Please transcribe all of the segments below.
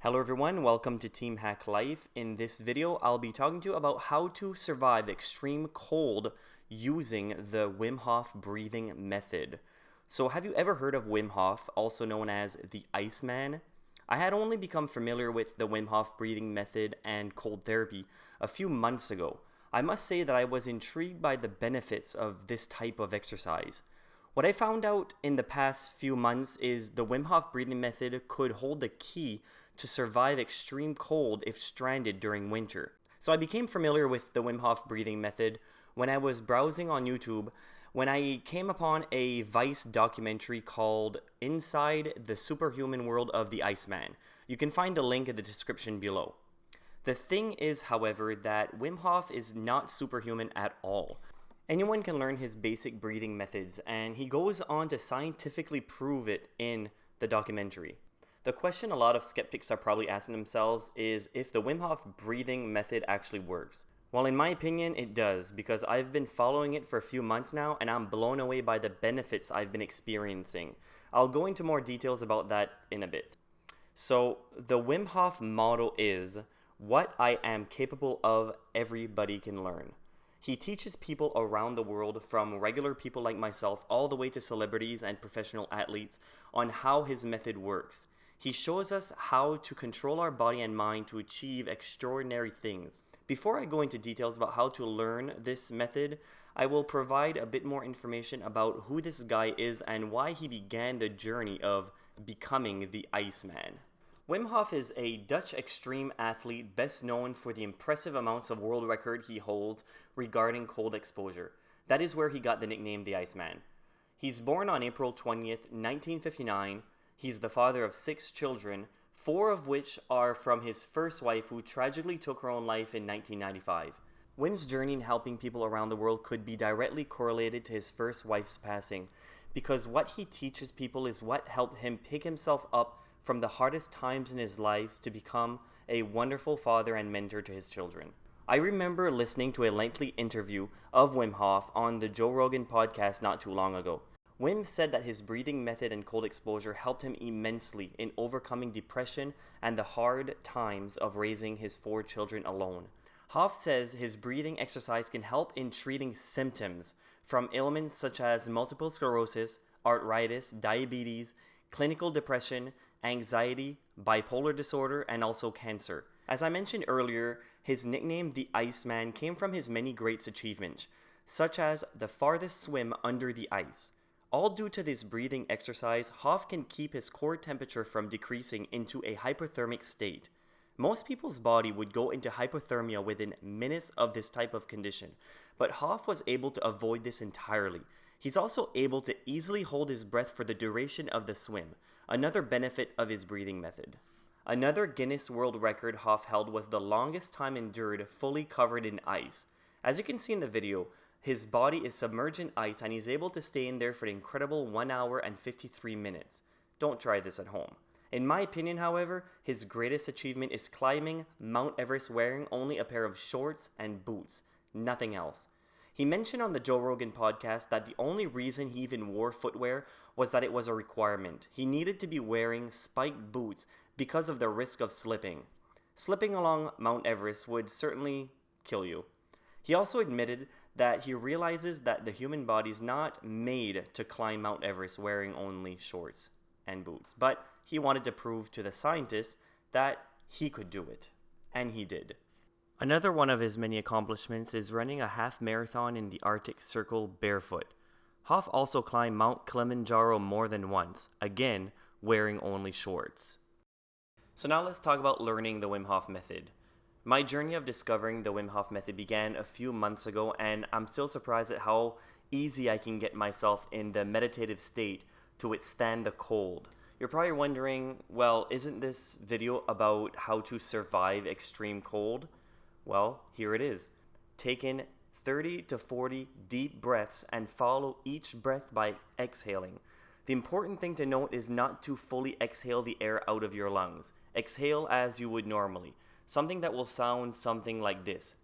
Hello everyone, welcome to Team Hack Life. In this video, I'll be talking to you about how to survive extreme cold using the Wim Hof breathing method. So have you ever heard of Wim Hof, also known as the Iceman? I had only become familiar with the Wim Hof breathing method and cold therapy a few months ago. I must say that I was intrigued by the benefits of this type of exercise. What I found out in the past few months is the Wim Hof breathing method could hold the key to survive extreme cold if stranded during winter. So I became familiar with the Wim Hof breathing method when I was browsing on YouTube when I came upon a Vice documentary called Inside the Superhuman World of the Iceman. You can find the link in the description below. The thing is, however, that Wim Hof is not superhuman at all. Anyone can learn his basic breathing methods, and he goes on to scientifically prove it in the documentary. The question a lot of skeptics are probably asking themselves is if the Wim Hof breathing method actually works. Well, in my opinion, it does, because I've been following it for a few months now, and I'm blown away by the benefits I've been experiencing. I'll go into more details about that in a bit. So, the Wim Hof motto is, "What I am capable of, everybody can learn." He teaches people around the world, from regular people like myself all the way to celebrities and professional athletes, on how his method works. He shows us how to control our body and mind to achieve extraordinary things. Before I go into details about how to learn this method, I will provide a bit more information about who this guy is and why he began the journey of becoming the Iceman. Wim Hof is a Dutch extreme athlete best known for the impressive amounts of world record he holds regarding cold exposure. That is where he got the nickname the Iceman. He's born on April 20th, 1959. He's the father of 6 children, 4 of which are from his first wife, who tragically took her own life in 1995. Wim's journey in helping people around the world could be directly correlated to his first wife's passing, because what he teaches people is what helped him pick himself up from the hardest times in his life to become a wonderful father and mentor to his children. I remember listening to a lengthy interview of Wim Hof on the Joe Rogan podcast not too long ago. Wim said that his breathing method and cold exposure helped him immensely in overcoming depression and the hard times of raising his 4 children alone. Hof says his breathing exercise can help in treating symptoms from ailments such as multiple sclerosis, arthritis, diabetes, clinical depression, anxiety, bipolar disorder, and also cancer. As I mentioned earlier, his nickname, the Iceman, came from his many great achievements, such as the farthest swim under the ice. All due to this breathing exercise, Hof can keep his core temperature from decreasing into a hypothermic state. Most people's body would go into hypothermia within minutes of this type of condition, but Hof was able to avoid this entirely. He's also able to easily hold his breath for the duration of the swim, another benefit of his breathing method. Another Guinness World Record Hof held was the longest time endured fully covered in ice. As you can see in the video, his body is submerged in ice and he's able to stay in there for an incredible 1 hour and 53 minutes. Don't try this at home. In my opinion, however, his greatest achievement is climbing Mount Everest wearing only a pair of shorts and boots, nothing else. He mentioned on the Joe Rogan podcast that the only reason he even wore footwear was that it was a requirement. He needed to be wearing spiked boots because of the risk of slipping. Slipping along Mount Everest would certainly kill you. He also admitted that he realizes that the human body is not made to climb Mount Everest wearing only shorts and boots, but he wanted to prove to the scientists that he could do it, and he did. Another one of his many accomplishments is running a half marathon in the Arctic Circle barefoot. Hof also climbed Mount Kilimanjaro more than once, again wearing only shorts. So now let's talk about learning the Wim Hof method. My journey of discovering the Wim Hof method began a few months ago, and I'm still surprised at how easy I can get myself in the meditative state to withstand the cold. You're probably wondering, well, isn't this video about how to survive extreme cold? Well, here it is. Take in 30 to 40 deep breaths and follow each breath by exhaling. The important thing to note is not to fully exhale the air out of your lungs. Exhale as you would normally. Something that will sound something like this.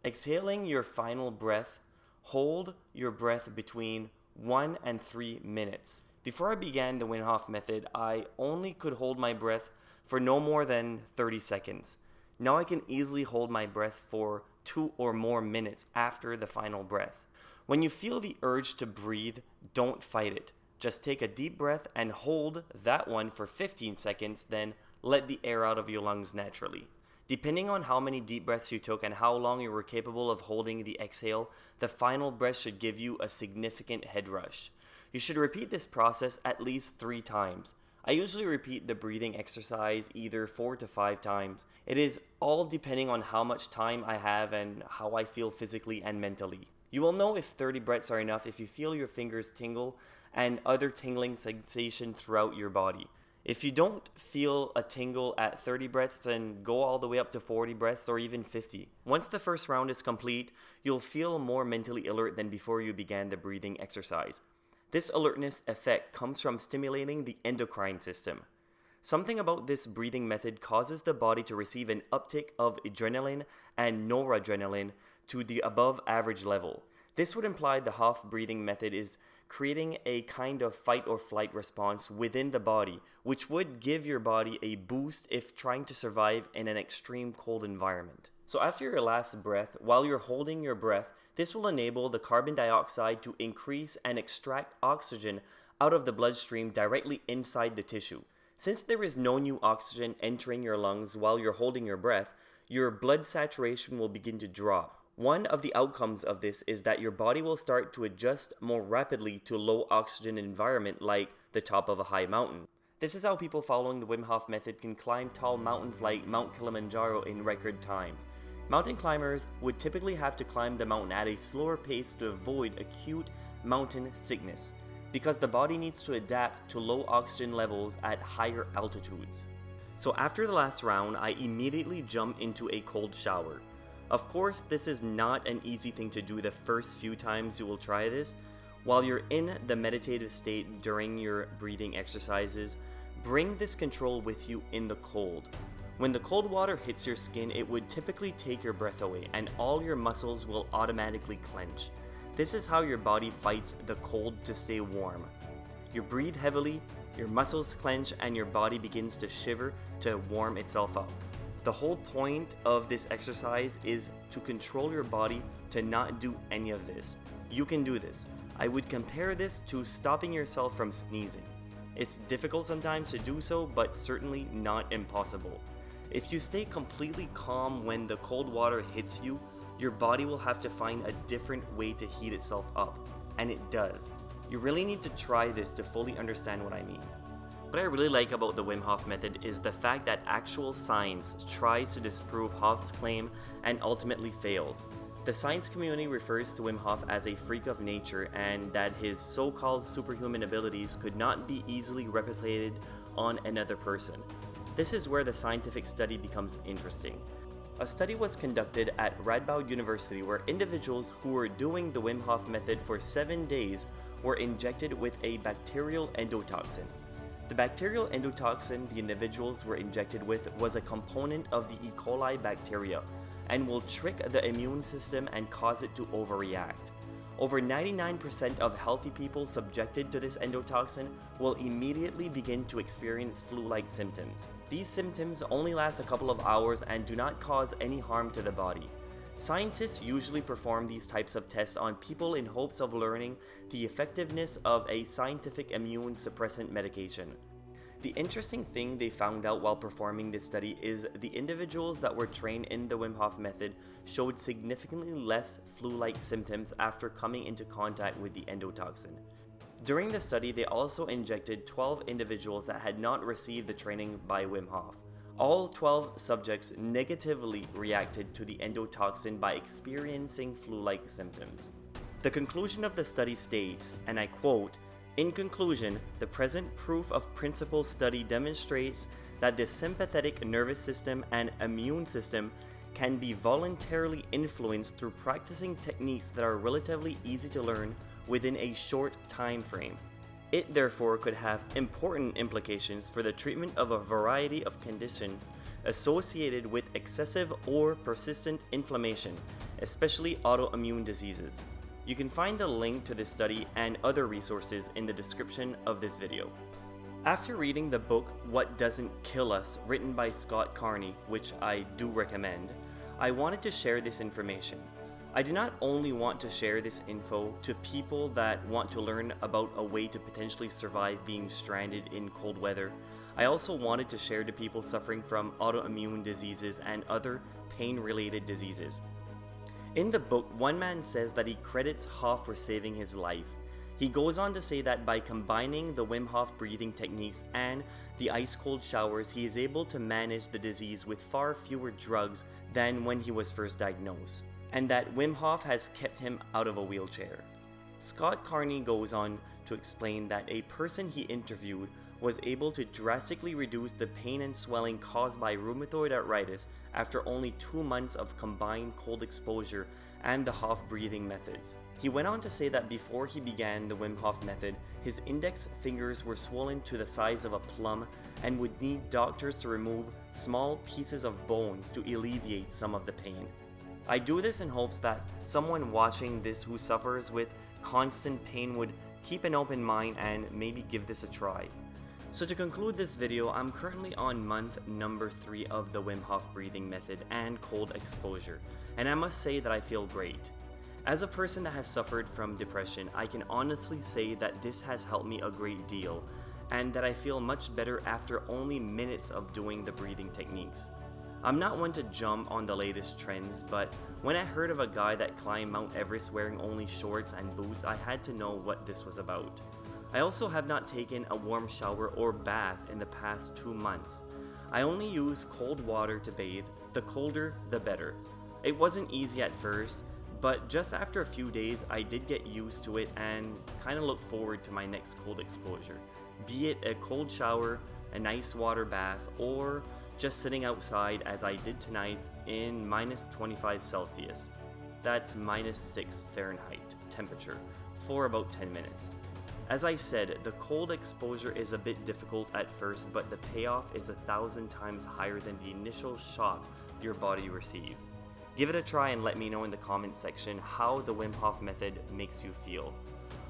Exhaling your final breath, hold your breath between 1 and 3 minutes. Before I began the Wim Hof Method, I only could hold my breath for no more than 30 seconds. Now I can easily hold my breath for 2 or more minutes after the final breath. When you feel the urge to breathe, don't fight it. Just take a deep breath and hold that one for 15 seconds, then let the air out of your lungs naturally. Depending on how many deep breaths you took and how long you were capable of holding the exhale, the final breath should give you a significant head rush. You should repeat this process at least 3 times. I usually repeat the breathing exercise either 4 to 5 times. It is all depending on how much time I have and how I feel physically and mentally. You will know if 30 breaths are enough if you feel your fingers tingle and other tingling sensation throughout your body. If you don't feel a tingle at 30 breaths, then go all the way up to 40 breaths or even 50. Once the first round is complete, you'll feel more mentally alert than before you began the breathing exercise. This alertness effect comes from stimulating the endocrine system. Something about this breathing method causes the body to receive an uptick of adrenaline and noradrenaline to the above average level. This would imply the Hof breathing method is creating a kind of fight or flight response within the body, which would give your body a boost if trying to survive in an extreme cold environment. So after your last breath, while you're holding your breath, this will enable the carbon dioxide to increase and extract oxygen out of the bloodstream directly inside the tissue. Since there is no new oxygen entering your lungs while you're holding your breath, your blood saturation will begin to drop. One of the outcomes of this is that your body will start to adjust more rapidly to a low oxygen environment like the top of a high mountain. This is how people following the Wim Hof method can climb tall mountains like Mount Kilimanjaro in record times. Mountain climbers would typically have to climb the mountain at a slower pace to avoid acute mountain sickness, because the body needs to adapt to low oxygen levels at higher altitudes. So after the last round, I immediately jumped into a cold shower. Of course, this is not an easy thing to do the first few times you will try this. While you're in the meditative state during your breathing exercises, bring this control with you in the cold. When the cold water hits your skin, it would typically take your breath away and all your muscles will automatically clench. This is how your body fights the cold to stay warm. You breathe heavily, your muscles clench, and your body begins to shiver to warm itself up. The whole point of this exercise is to control your body to not do any of this. You can do this. I would compare this to stopping yourself from sneezing. It's difficult sometimes to do so, but certainly not impossible. If you stay completely calm when the cold water hits you, your body will have to find a different way to heat itself up, and it does. You really need to try this to fully understand what I mean. What I really like about the Wim Hof method is the fact that actual science tries to disprove Hof's claim and ultimately fails. The science community refers to Wim Hof as a freak of nature and that his so-called superhuman abilities could not be easily replicated on another person. This is where the scientific study becomes interesting. A study was conducted at Radboud University where individuals who were doing the Wim Hof method for 7 days were injected with a bacterial endotoxin. The bacterial endotoxin the individuals were injected with was a component of the E. coli bacteria and will trick the immune system and cause it to overreact. Over 99% of healthy people subjected to this endotoxin will immediately begin to experience flu-like symptoms. These symptoms only last a couple of hours and do not cause any harm to the body. Scientists usually perform these types of tests on people in hopes of learning the effectiveness of a scientific immune suppressant medication. The interesting thing they found out while performing this study is the individuals that were trained in the Wim Hof method showed significantly less flu-like symptoms after coming into contact with the endotoxin. During the study, they also injected 12 individuals that had not received the training by Wim Hof. All 12 subjects negatively reacted to the endotoxin by experiencing flu-like symptoms. The conclusion of the study states, and I quote, "In conclusion, the present proof of principle study demonstrates that the sympathetic nervous system and immune system can be voluntarily influenced through practicing techniques that are relatively easy to learn within a short time frame. It therefore could have important implications for the treatment of a variety of conditions associated with excessive or persistent inflammation, especially autoimmune diseases. You can find the link to this study and other resources in the description of this video. After reading the book What Doesn't Kill Us, written by Scott Carney, which I do recommend, I wanted to share this information. I do not only want to share this info to people that want to learn about a way to potentially survive being stranded in cold weather, I also wanted to share to people suffering from autoimmune diseases and other pain-related diseases. In the book, one man says that he credits Hof for saving his life. He goes on to say that by combining the Wim Hof breathing techniques and the ice-cold showers, he is able to manage the disease with far fewer drugs than when he was first diagnosed, and that Wim Hof has kept him out of a wheelchair. Scott Carney goes on to explain that a person he interviewed was able to drastically reduce the pain and swelling caused by rheumatoid arthritis after only 2 months of combined cold exposure and the Hof breathing methods. He went on to say that before he began the Wim Hof method, his index fingers were swollen to the size of a plum and would need doctors to remove small pieces of bones to alleviate some of the pain. I do this in hopes that someone watching this who suffers with constant pain would keep an open mind and maybe give this a try. So to conclude this video, I'm currently on month number 3 of the Wim Hof breathing method and cold exposure, and I must say that I feel great. As a person that has suffered from depression, I can honestly say that this has helped me a great deal, and that I feel much better after only minutes of doing the breathing techniques. I'm not one to jump on the latest trends, but when I heard of a guy that climbed Mount Everest wearing only shorts and boots, I had to know what this was about. I also have not taken a warm shower or bath in the past 2 months. I only use cold water to bathe, the colder the better. It wasn't easy at first, but just after a few days I did get used to it and kind of look forward to my next cold exposure. Be it a cold shower, a nice water bath, or just sitting outside as I did tonight in -25 Celsius. That's -6 Fahrenheit temperature for about 10 minutes. As I said, the cold exposure is a bit difficult at first, but the payoff is 1,000 times higher than the initial shock your body receives. Give it a try and let me know in the comment section how the Wim Hof method makes you feel.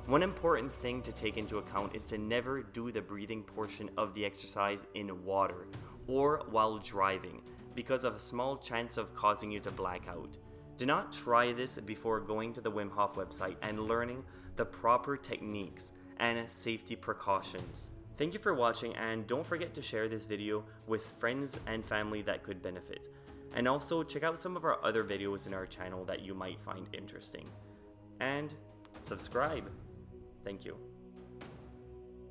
One important thing to take into account is to never do the breathing portion of the exercise in water or while driving, because of a small chance of causing you to black out. Do not try this before going to the Wim Hof website and learning the proper techniques and safety precautions. Thank you for watching, and don't forget to share this video with friends and family that could benefit. And also check out some of our other videos in our channel that you might find interesting. And subscribe. Thank you.